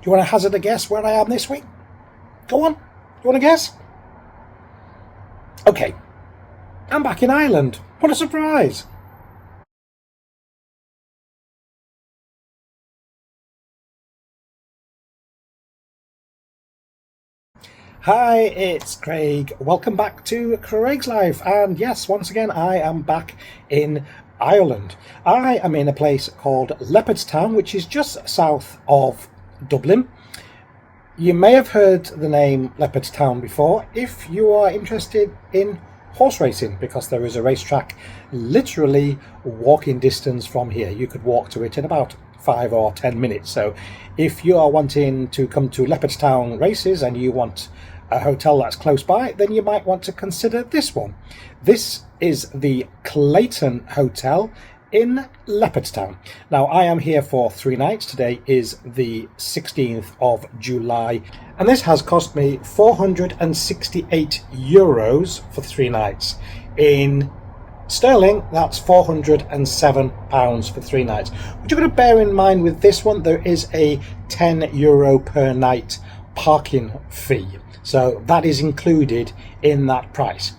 you want to hazard a guess where I am this week? Go on. You want to guess? Okay. I'm back in Ireland. What a surprise. Hi, it's Craig. Welcome back to Craig's Life. And yes, once again, I am back in Ireland. I am in a place called Leopardstown, which is just south of Dublin. You may have heard the name Leopardstown before if you are interested in horse racing, because there is a racetrack literally walking distance from here. You could walk to it in about 5 or 10 minutes. So if you are wanting to come to Leopardstown races and you want a hotel that's close by, then you might want to consider this one. This is the Clayton Hotel in Leopardstown. Now, I am here for 3 nights. Today is the 16th of July, and this has cost me €468 for 3 nights. In sterling, that's £407 for 3 nights. What you've got to bear in mind with this one, there is a €10 per night parking fee. So that is included in that price.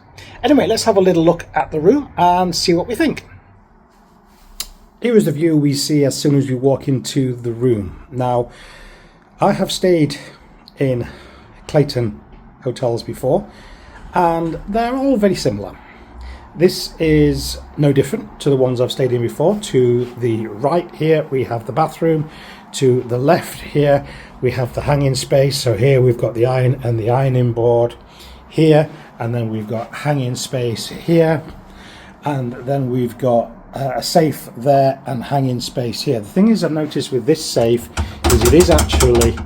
Anyway, let's have a little look at the room and see what we think. Here is the view we see as soon as we walk into the room. Now, I have stayed in Clayton hotels before, and they're all very similar. This is no different to the ones I've stayed in before. To the right here, we have the bathroom. To the left here, we have the hanging space. So here we've got the iron and the ironing board here, and then we've got hanging space here, and then we've got a safe there and hanging space here. The thing is, I've noticed with this safe is it is actually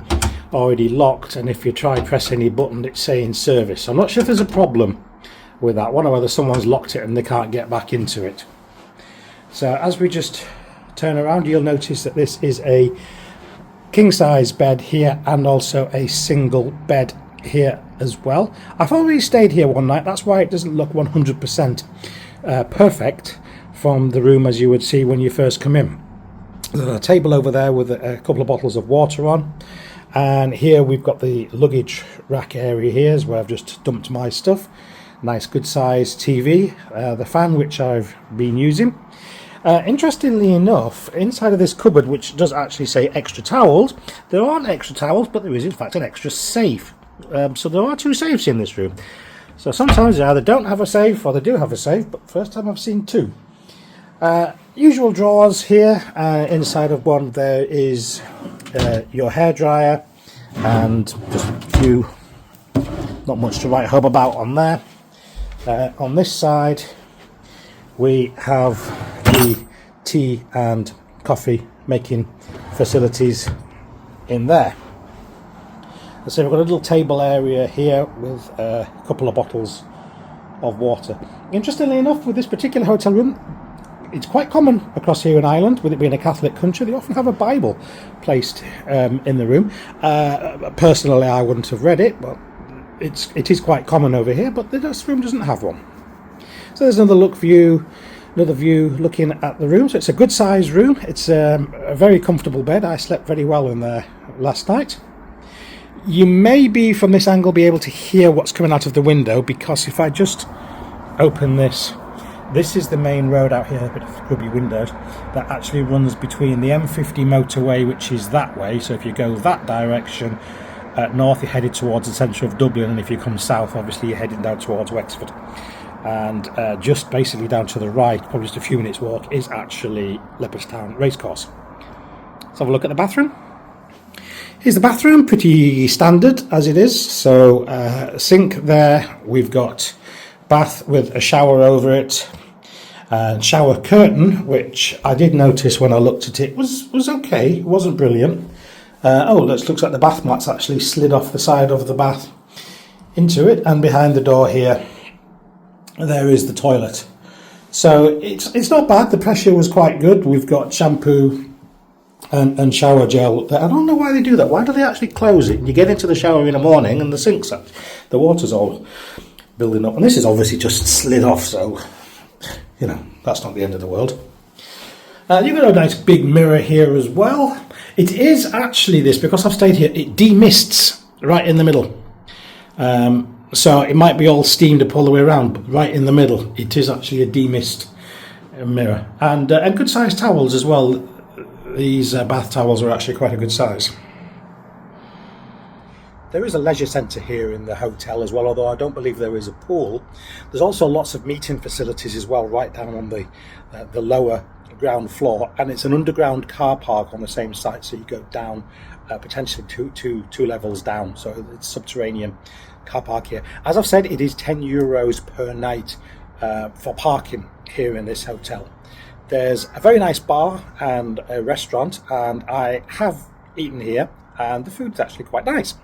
already locked, and if you try press any button, it's saying service. I'm not sure if there's a problem with that one or whether someone's locked it and they can't get back into it. So as we just turn around, you'll notice that this is a king size bed here and also a single bed here as well. I've already stayed here one night, that's why it doesn't look 100% perfect from the room as you would see when you first come in. There's a table over there with a couple of bottles of water on, and here we've got the luggage rack area. Here's where I've just dumped my stuff. Nice good size TV, the fan which I've been using. Interestingly enough, inside of this cupboard, which does actually say extra towels, there aren't extra towels, but there is in fact an extra safe. So there are 2 safes in this room. So sometimes they either don't have a safe or they do have a safe, but first time I've seen 2. Usual drawers here. Inside of one there is your hairdryer and just a few, not much to write home about on there. On this side we have the tea and coffee making facilities in there. So we've got a little table area here with a couple of bottles of water. Interestingly enough, with this particular hotel room, it's quite common across here in Ireland, with it being a Catholic country, they often have a Bible placed in the room. Personally, I wouldn't have read it, but it is quite common over here, but this room doesn't have one. So there's another view looking at the room. So it's a good sized room. It's a very comfortable bed. I slept very well in there last night. You may be from this angle be able to hear what's coming out of the window, because if I just open this is the main road out here, a bit of grubby windows, that actually runs between the M50 motorway, which is that way. So if you go that direction north, you're headed towards the centre of Dublin, and if you come south, obviously you're heading down towards Wexford. And just basically down to the right, probably just a few minutes walk, is actually Leopardstown Racecourse. Let's have a look at the bathroom. Here's the bathroom, pretty standard as it is. So sink there, we've got bath with a shower over it, and shower curtain, which I did notice when I looked at it was okay, it wasn't brilliant. Looks like the bath mat's actually slid off the side of the bath into it, and behind the door here there is the toilet. So it's not bad, the pressure was quite good. We've got shampoo and shower gel. I don't know why they do that. Why do they actually close it? You get into the shower in the morning and the sink's up, the water's all building up, and this is obviously just slid off, so you know that's not the end of the world. You've got a nice big mirror here as well. It is actually this, because I've stayed here, it demists right in the middle. So it might be all steamed up all the way around, but right in the middle, it is actually a demist mirror. And good sized towels as well. These bath towels are actually quite a good size. There is a leisure centre here in the hotel as well, although I don't believe there is a pool. There's also lots of meeting facilities as well, right down on the lower ground floor, and it's an underground car park on the same site, so you go down potentially two levels down, so it's subterranean car park here. As I've said, it is €10 per night for parking here in this hotel. There's a very nice bar and a restaurant, and I have eaten here, and the food's actually quite nice.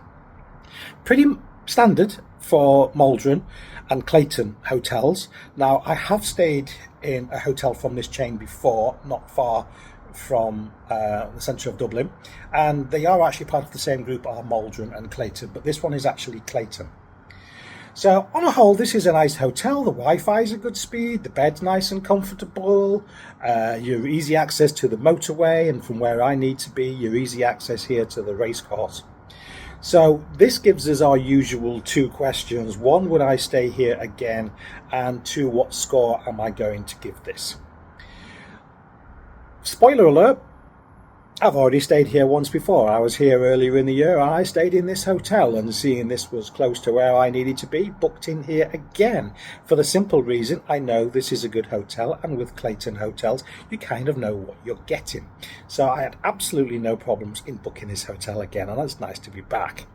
Pretty standard for Maldron and Clayton hotels. Now, I have stayed in a hotel from this chain before, not far from the centre of Dublin, and they are actually part of the same group, are Maldron and Clayton, but this one is actually Clayton. So on a whole, this is a nice hotel. The Wi-Fi is a good speed, the bed's nice and comfortable, your easy access to the motorway, and from where I need to be, your easy access here to the racecourse. So this gives us our usual two questions. One, would I stay here again? And two, what score am I going to give this? Spoiler alert, I've already stayed here once before. I was here earlier in the year and I stayed in this hotel, and seeing this was close to where I needed to be, booked in here again, for the simple reason I know this is a good hotel, and with Clayton hotels you kind of know what you're getting. So I had absolutely no problems in booking this hotel again, and it's nice to be back.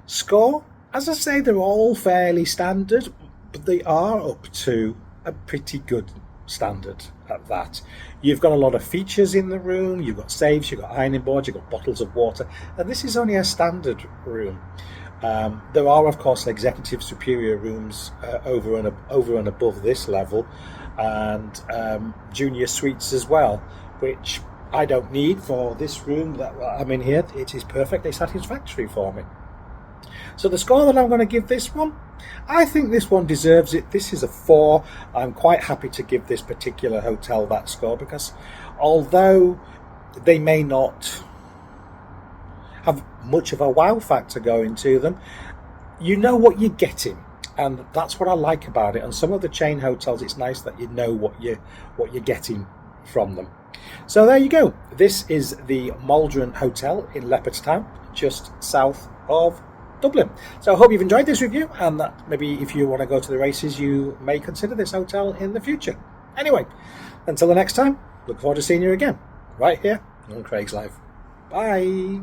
Score, as I say, they're all fairly standard, but they are up to a pretty good standard at that. You've got a lot of features in the room, you've got safes, you've got ironing boards, you've got bottles of water, and this is only a standard room. There are of course executive superior rooms over and above this level, and junior suites as well, which I don't need for this room that I'm in here. It is perfectly satisfactory for me. So the score that I'm going to give this one, I think this one deserves it. This is a 4. I'm quite happy to give this particular hotel that score, because although they may not have much of a wow factor going to them, you know what you're getting, and that's what I like about it. And some of the chain hotels, it's nice that you know what you're getting from them. So there you go. This is the Maldron Hotel in Leopardstown, just south of Dublin. So I hope you've enjoyed this review, and that maybe if you want to go to the races, you may consider this hotel in the future. Anyway, until the next time, look forward to seeing you again right here on Craig's Life. Bye.